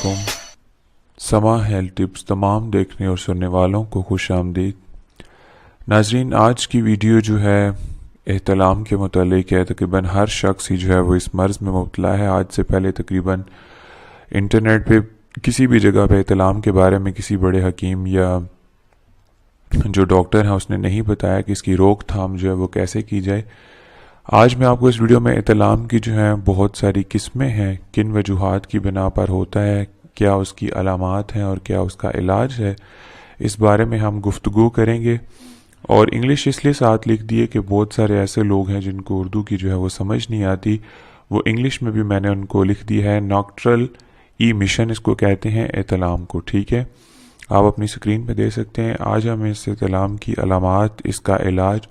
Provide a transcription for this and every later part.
वालेकुम। समा health tips तमाम देखने और सुनने वालों को खुश आमदीद। नाजरीन, आज की वीडियो जो है एहतलाम के मुतालिक है। तकरीबन हर शख्स ही जो है वो इस मर्ज़ में मुब्तला है। आज से पहले तकरीबन इंटरनेट पे किसी भी जगह पे एहतलाम के बारे में किसी बड़े हकीम या जो डॉक्टर है उसने नहीं बताया कि इसकी रोकथाम जो है वो कैसे की जाए। आज मैं आपको इस वीडियो में एहतलाम की जो है बहुत सारी किस्में हैं, किन वजूहात की बिना पर होता है, क्या उसकी अलामात हैं और क्या उसका इलाज है, इस बारे में हम गुफ्तगू करेंगे। और इंग्लिश इसलिए साथ लिख दिए कि बहुत सारे ऐसे लोग हैं जिनको उर्दू की जो है वो समझ नहीं आती। वो इंग्लिश में भी मैंने उनको लिख दिया है। नॉक्ट्रल मिशन इसको कहते हैं एहतलाम को। ठीक है, आप अपनी स्क्रीन पे दे सकते हैं। आज हम इस एहतलाम की अलामात, इसका इलाज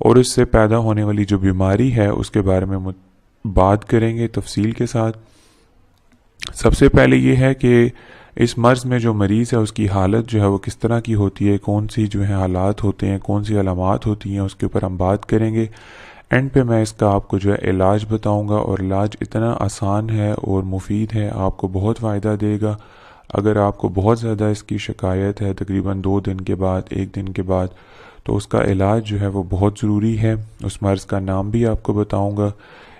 और इससे पैदा होने वाली जो बीमारी है उसके बारे में बात करेंगे तफसील के साथ। सबसे पहले ये है कि इस मर्ज़ में जो मरीज़ है उसकी हालत जो है वो किस तरह की होती है, कौन सी जो है हालात होते हैं, कौन सी अलामात होती हैं, उसके ऊपर हम बात करेंगे। एंड पे मैं इसका आपको जो है इलाज बताऊंगा और इलाज इतना आसान है और मुफीद है, आपको बहुत फ़ायदा देगा। अगर आपको बहुत ज़्यादा इसकी शिकायत है तकरीबन 2 दिन के बाद, 1 दिन के बाद, तो उसका इलाज जो है वो बहुत ज़रूरी है। उस मर्ज़ का नाम भी आपको बताऊंगा,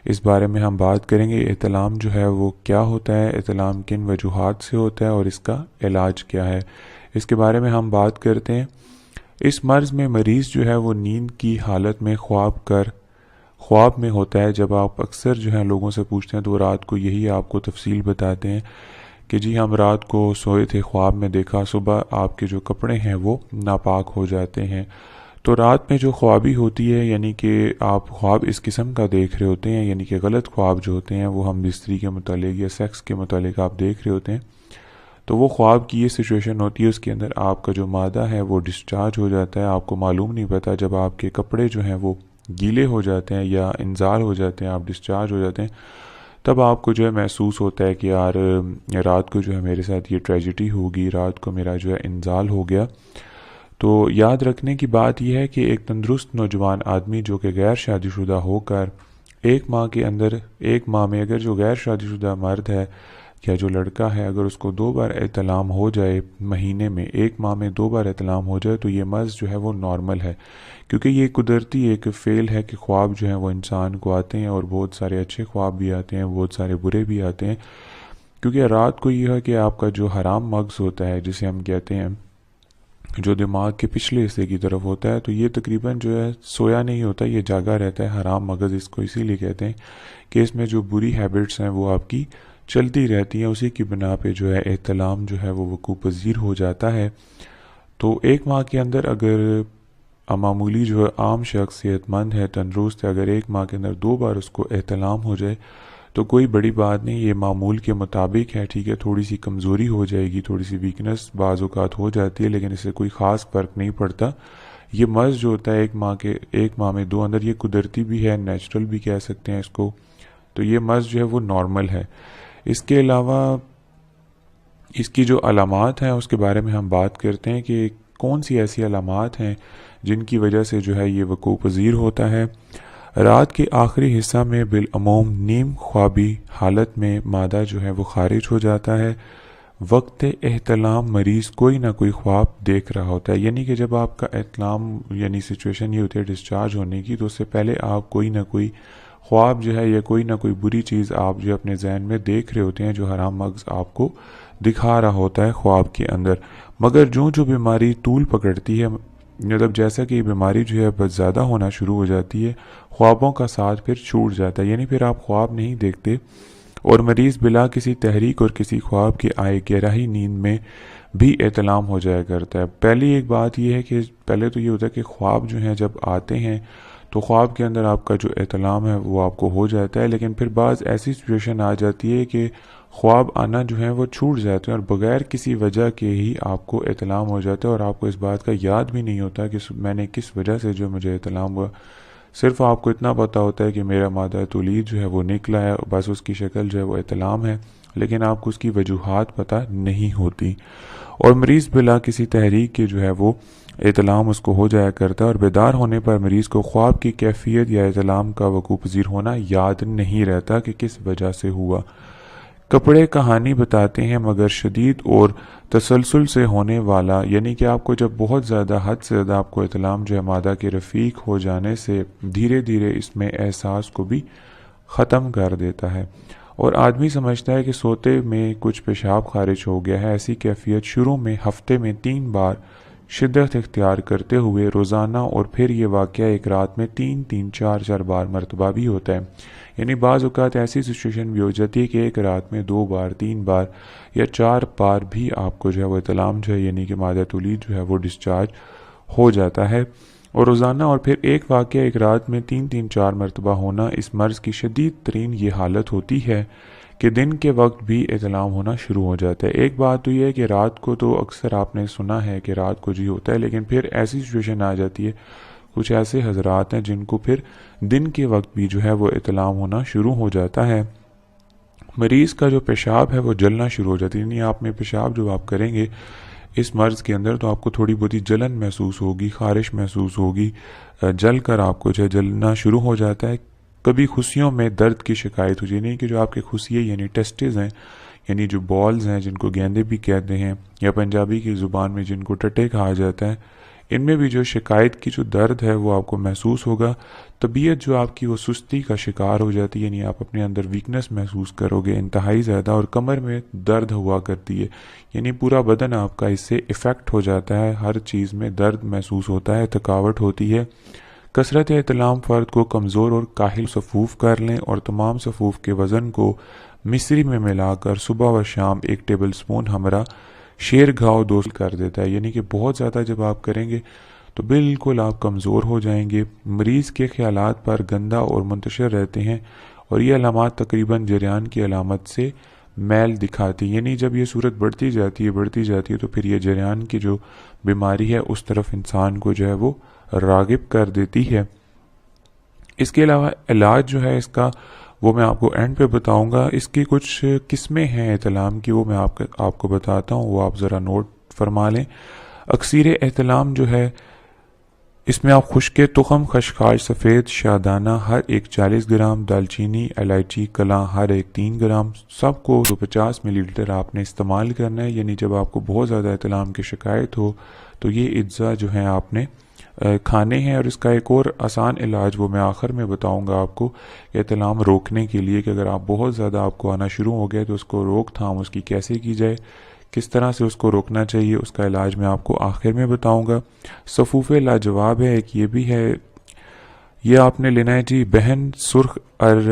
इस बारे में हम बात करेंगे। एहतलाम जो है वो क्या होता है, एहतलाम किन वजूहात से होता है और इसका इलाज क्या है, इसके बारे में हम बात करते हैं। इस मर्ज़ में मरीज़ जो है वो नींद की हालत में ख्वाब में होता है। जब आप अक्सर जो है लोगों से पूछते हैं तो रात को यही आपको तफसील बताते हैं कि जी हम रात को सोए थे, ख्वाब में देखा, सुबह आपके जो कपड़े हैं वो नापाक हो जाते हैं। तो रात में जो ख्वाबी होती है, यानी कि आप ख्वाब इस किस्म का देख रहे होते हैं, यानी कि गलत ख्वाब जो होते हैं वो हम बिस्तरी के मुतालिक या सेक्स के मुतालिक आप देख रहे होते हैं। तो वो ख्वाब की ये सिचुएशन होती है, उसके अंदर आपका जो मादा है वो डिस्चार्ज हो जाता है। आपको मालूम नहीं पता, जब आपके कपड़े जो हैं वो गीले हो जाते हैं या इंजाल हो जाते हैं, आप डिस्चार्ज हो जाते हैं, तब आपको जो है महसूस होता है कि यार रात को जो है मेरे साथ ये ट्रेजिडी होगी, रात को मेरा जो है इंजाल हो गया। तो याद रखने की बात यह है कि एक तंदुरुस्त नौजवान आदमी जो कि गैर शादीशुदा होकर एक माह में अगर जो गैर शादीशुदा मर्द है या जो लड़का है, अगर उसको 2 बार एहतलाम हो जाए महीने में, 1 माह में 2 बार एहतलाम हो जाए, तो ये मर्ज़ जो है वो नॉर्मल है। क्योंकि ये कुदरती एक फ़ेल है कि ख्वाब जो है वो इंसान को आते हैं और बहुत सारे अच्छे ख्वाब भी आते हैं, बहुत सारे बुरे भी आते हैं। क्योंकि रात को ये है कि आपका जो हराम मग़ज़ होता है, जिसे हम कहते हैं, जो दिमाग के पिछले हिस्से की तरफ होता है, तो ये तकरीबन जो है सोया नहीं होता, ये जागा रहता है। हराम मगज़ इसको इसीलिए कहते हैं कि इसमें जो बुरी हैबिट्स हैं वो आपकी चलती रहती हैं। उसी की बिना पे जो है एहतलाम जो है वो वक़ूअ पज़ीर हो जाता है। तो 1 माह के अंदर अगर मामूली जो है आम शख्स सेहतमंद है, तंदुरुस्त है, अगर 1 माह के अंदर 2 बार उसको एहतलाम हो जाए तो कोई बड़ी बात नहीं, ये मामूल के मुताबिक है। ठीक है, थोड़ी सी कमज़ोरी हो जाएगी, थोड़ी सी वीकनेस बाज़ औक़ात हो जाती है, लेकिन इससे कोई ख़ास फ़र्क नहीं पड़ता। ये मर्ज़ जो होता है 1 माह में 2 अंदर, ये कुदरती भी है, नेचुरल भी कह सकते हैं इसको। तो ये मर्ज़ जो है वो नॉर्मल है। इसके अलावा इसकी जो अलामात हैं उसके बारे में हम बात करते हैं कि कौन सी ऐसी अलामात हैं जिनकी वजह से जो है ये वक़ूअ पज़ीर होता है। रात के आखिरी हिस्सा में बिलअमूम नीम ख्वाबी हालत में मादा जो है वो खारिज हो जाता है। वक्त एहतलाम मरीज़ कोई ना कोई ख्वाब देख रहा होता है, यानी कि जब आपका एहतलाम यानी सिचुएशन ये होती है डिस्चार्ज होने की, तो उससे पहले आप कोई ना कोई ख्वाब जो है या कोई ना कोई बुरी चीज़ आप जो अपने जहन में देख रहे होते हैं, जो हराम मग़ज़ आपको दिखा रहा होता है ख्वाब के अंदर। मगर जो बीमारी तूल पकड़ती है, मतलब जैसा कि बीमारी जो है बहुत ज़्यादा होना शुरू हो जाती है, ख्वाबों का साथ फिर छूट जाता है, यानी फिर आप ख्वाब नहीं देखते और मरीज़ बिला किसी तहरीक और किसी ख्वाब के आए गहराई नींद में भी एहतलाम हो जाया करता है। पहली एक बात यह है कि पहले तो ये होता है कि ख्वाब जो हैं जब आते हैं तो ख्वाब के अंदर आपका जो एहतलाम है वो आपको हो जाता है, लेकिन फिर बाज़ ऐसी सिचुएशन आ जाती है कि ख्वाब आना जो है वो छूट जाते हैं और बग़ैर किसी वजह के ही आपको एहतलाम हो जाता है और आपको इस बात का याद भी नहीं होता कि मैंने किस वजह से जो मुझे एहतलाम हुआ। सिर्फ आपको इतना पता होता है कि मेरा मादा तुलीद जो है वो निकला है, बस उसकी शक्ल जो है वो एहतलाम है, लेकिन आपको उसकी वजूहात पता नहीं होती और मरीज़ बिला किसी तहरीक के जो है वो एहतलाम उसको हो जाया करता है और बेदार होने पर मरीज़ को ख्वाब की कैफियत या एहतलाम का वक़ूअ पज़ीर होना याद नहीं रहता कि किस वजह से हुआ। کپڑے کہانی بتاتے ہیں مگر شدید اور تسلسل سے ہونے والا، یعنی کہ آپ کو جب بہت زیادہ حد سے زیادہ آپ کو احتلام جو ہے مادہ کے رفیق ہو جانے سے دھیرے دھیرے اس میں احساس کو بھی ختم کر دیتا ہے، اور آدمی سمجھتا ہے کہ سوتے میں کچھ پیشاب خارج ہو گیا ہے۔ ایسی کیفیت شروع میں ہفتے میں 3 بار شدت اختیار کرتے ہوئے روزانہ، اور پھر یہ واقعہ ایک رات میں 3-4 بار مرتبہ بھی ہوتا ہے۔ یعنی بعض اوقات ایسی سچویشن بھی ہو جاتی ہے کہ ایک رات میں 2 بار 3 بار یا 4 بار بھی آپ کو جو ہے وہ احتلام جو ہے یعنی کہ مادہ تولید جو ہے وہ ڈسچارج ہو جاتا ہے، اور روزانہ اور پھر ایک واقعہ ایک رات میں 3-4 مرتبہ ہونا اس مرض کی شدید ترین یہ حالت ہوتی ہے کہ دن کے وقت بھی احتلام ہونا شروع ہو جاتا ہے۔ ایک بات تو یہ ہے کہ رات کو تو اکثر آپ نے سنا ہے کہ رات کو جی ہوتا ہے، لیکن پھر ایسی سچویشن آ جاتی ہے، کچھ ایسے حضرات ہیں جن کو پھر دن کے وقت بھی جو ہے وہ احتلام ہونا شروع ہو جاتا ہے۔ مریض کا جو پیشاب ہے وہ جلنا شروع ہو جاتی ہے، یعنی آپ میں پیشاب جو آپ کریں گے اس مرض کے اندر تو آپ کو تھوڑی بہت جلن محسوس ہوگی، خارش محسوس ہوگی، جل کر آپ کو جو ہے جلنا شروع ہو جاتا ہے۔ کبھی خصیوں میں درد کی شکایت ہو جائے، یعنی کہ جو آپ کے خصیے یعنی ٹیسٹز ہیں، یعنی جو بالز ہیں جن کو گیندے بھی کہتے ہیں یا پنجابی کی زبان میں جن کو ٹٹے کہا جاتا ہے، ان میں بھی جو شکایت کی جو درد ہے وہ آپ کو محسوس ہوگا۔ طبیعت جو آپ کی وہ سستی کا شکار ہو جاتی ہے، یعنی آپ اپنے اندر ویکنس محسوس کرو گے انتہائی زیادہ، اور کمر میں درد ہوا کرتی ہے، یعنی پورا بدن آپ کا اس سے افیکٹ ہو جاتا ہے، ہر چیز میں درد محسوس ہوتا ہے، تھکاوٹ ہوتی ہے۔ کثرت احتلام فرد کو کمزور اور کاہل صفوف کر لیں، اور تمام صفوف کے وزن کو مصری میں ملا کر صبح و شام 1 ٹیبل سپون ہمراہ شیر گھاؤ دوست کر دیتا ہے، یعنی کہ بہت زیادہ جب آپ کریں گے تو بالکل آپ کمزور ہو جائیں گے۔ مریض کے خیالات پر گندہ اور منتشر رہتے ہیں، اور یہ علامات تقریباً جریان کی علامت سے میل دکھاتی، یعنی جب یہ صورت بڑھتی جاتی ہے تو پھر یہ جریان کی جو بیماری ہے اس طرف انسان کو جو ہے وہ راغب کر دیتی ہے۔ اس کے علاوہ علاج جو ہے اس کا وہ میں آپ کو اینڈ پہ بتاؤں گا۔ اس کی کچھ قسمیں ہیں احتلام کی، وہ میں آپ کو بتاتا ہوں، وہ آپ ذرا نوٹ فرما لیں۔ اکثیر احتلام جو ہے اس میں آپ خشک تخم، خشخاش، سفید شادانہ ہر ایک 40 گرام، دالچینی، الائچی، کلاں ہر ایک 3 گرام، سب کو 250 ملی لیٹر آپ نے استعمال کرنا ہے۔ یعنی جب آپ کو بہت زیادہ احتلام کی شکایت ہو تو یہ اجزاء جو ہیں آپ نے کھانے ہیں۔ اور اس کا ایک اور آسان علاج وہ میں آخر میں بتاؤں گا آپ کو، احتلام روکنے کے لیے کہ اگر آپ بہت زیادہ آپ کو آنا شروع ہو گئے تو اس کو روک تھام اس کی کیسے کی جائے، کس طرح سے اس کو روکنا چاہیے، اس کا علاج میں آپ کو آخر میں بتاؤں گا۔ صفوف لاجواب ہے ایک، یہ بھی ہے، یہ آپ نے لینا ہے جی بہن سرخ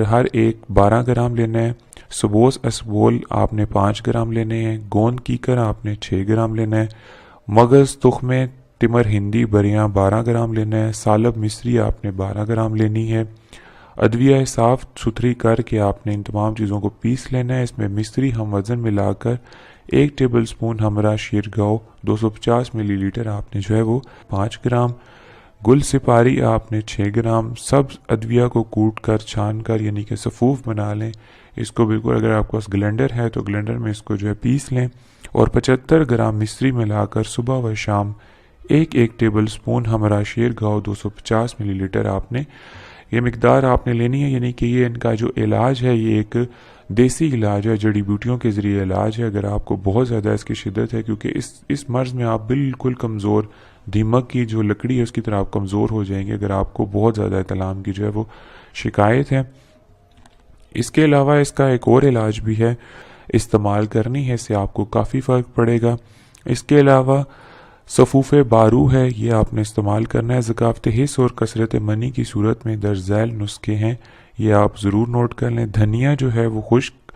ہر ایک 12 گرام لینا ہے، سبوس اسبول آپ نے 5 گرام لینے ہیں، گوند کیکر آپ نے 6 گرام لینا ہے، مغز تخمے تمر ہندی بریاں 12 گرام لینا ہے، سالب مصری آپ نے 12 گرام لینی ہے۔ ادویہ صاف ستھری کر کے آپ نے ان تمام چیزوں کو پیس لینا ہے، اس میں مصری ہم وزن ملا کر 1 ٹیبل سپون ہمراہ شیر گاؤ 250 ملی لیٹر آپ نے جو ہے وہ 5 گرام، گل سپاری آپ نے 6 گرام، سبز ادویہ کو کوٹ کر چھان کر یعنی کہ صفوف بنا لیں، اس کو بالکل اگر آپ کے پاس گلینڈر ہے تو گلینڈر میں اس کو جو ہے پیس لیں، اور 75 گرام مصری ملا کر صبح و شام 1 ٹیبل سپون ہمراہ شیر گاؤ 250 ملی لیٹر آپ نے یہ مقدار آپ نے لینی ہے۔ یعنی کہ یہ ان کا جو علاج ہے یہ ایک دیسی علاج ہے، جڑی بوٹیوں کے ذریعے علاج ہے۔ اگر آپ کو بہت زیادہ اس کی شدت ہے، کیونکہ اس مرض میں آپ بالکل کمزور، دیمک کی جو لکڑی ہے اس کی طرح آپ کمزور ہو جائیں گے اگر آپ کو بہت زیادہ احتلام کی جو ہے وہ شکایت ہے۔ اس کے علاوہ اس کا ایک اور علاج بھی ہے، استعمال کرنی ہے، اس سے آپ کو کافی فرق پڑے گا۔ اس کے علاوہ صفوف بارو ہے، یہ آپ نے استعمال کرنا ہے، ذکاوت حس اور کثرت منی کی صورت میں درج ذیل نسخے ہیں، یہ آپ ضرور نوٹ کر لیں۔ دھنیا جو ہے وہ خشک،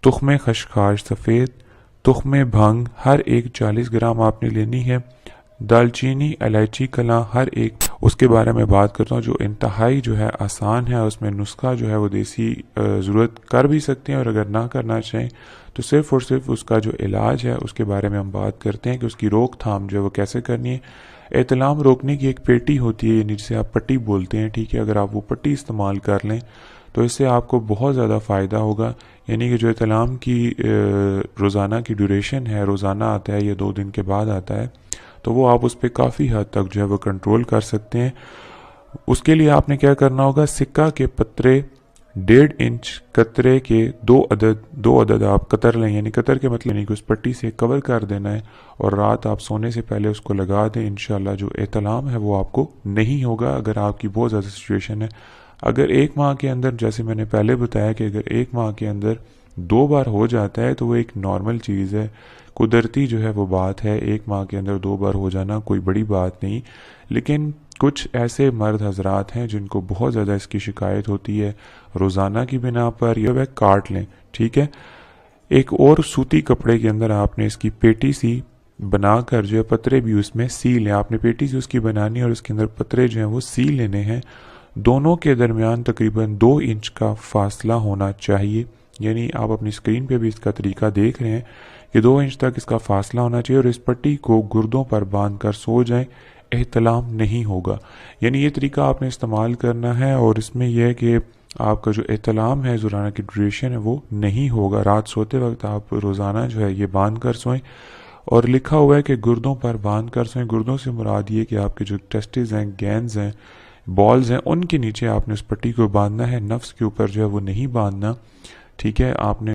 تخم خشخاش سفید، تخم بھنگ ہر ایک 40 گرام آپ نے لینی ہے، دالچینی، الائچی کلاں ہر ایک، اس کے بارے میں بات کرتا ہوں جو انتہائی جو ہے آسان ہے، اس میں نسخہ جو ہے وہ دیسی ضرورت کر بھی سکتے ہیں، اور اگر نہ کرنا چاہیں تو صرف اور صرف اس کا جو علاج ہے اس کے بارے میں ہم بات کرتے ہیں کہ اس کی روک تھام جو ہے وہ کیسے کرنی ہے۔ احتلام روکنے کی ایک پیٹی ہوتی ہے، یعنی جسے آپ پٹی بولتے ہیں، ٹھیک ہے، اگر آپ وہ پٹی استعمال کر لیں تو اس سے آپ کو بہت زیادہ فائدہ ہوگا۔ یعنی کہ جو احتلام کی روزانہ کی ڈیوریشن ہے، روزانہ آتا ہے یا 2 دن کے بعد آتا ہے، تو وہ آپ اس پہ کافی حد تک جو ہے وہ کنٹرول کر سکتے ہیں۔ اس کے لیے آپ نے کیا کرنا ہوگا، سکہ کے پترے 1.5 इंच कतरे के दो अदद आप कतर लें, यानी कतर के मतलब यानी कि उस पट्टी से कवर कर देना है और रात आप सोने से पहले उसको लगा दें। इंशाल्लाह जो एहतलाम है वो आपको नहीं होगा अगर आपकी बहुत ज़्यादा सिचुएशन है। अगर 1 माह के अंदर, जैसे मैंने पहले बताया कि अगर 1 माह के अंदर 2 बार हो जाता है तो वो एक नॉर्मल चीज़ है, कुदरती जो है वो बात है। 1 माह के अंदर 2 बार हो जाना कोई बड़ी बात नहीं। लेकिन कुछ ऐसे मर्द हजरात हैं जिनको बहुत ज़्यादा इसकी शिकायत होती है रोज़ाना की बिना पर, या वह काट लें, ठीक है। एक और सूती कपड़े के अंदर आपने इसकी पेटी सी बनाकर जो है पतरे भी उसमें सी लें। आपने पेटी सी उसकी बनानी है और उसके अंदर पतरे जो हैं वो सी लेने हैं। दोनों के दरमियान तकरीबन 2 इंच का फासला होना चाहिए, यानी आप अपनी स्क्रीन पे भी इसका तरीका देख रहे हैं कि 2 इंच तक इसका फासला होना चाहिए और इस पट्टी को गुर्दों पर बांध कर सो जाएं, एहतलाम नहीं होगा। यानी ये तरीका आपने इस्तेमाल करना है और इसमें यह है कि आपका जो एहतलाम है रोज़ाना की ड्यूरेशन है वो नहीं होगा। रात सोते वक्त आप रोज़ाना जो है ये बांध कर सोएं। और लिखा हुआ है कि गुर्दों पर बांध कर सोएं। गुर्दों से मुराद ये कि आपके जो टेस्टिस हैं, गैंस हैं, बॉल्स हैं, उनके नीचे आपने उस पट्टी को बांधना है, नफ्स के ऊपर जो है वो नहीं बांधना, ठीक है। आपने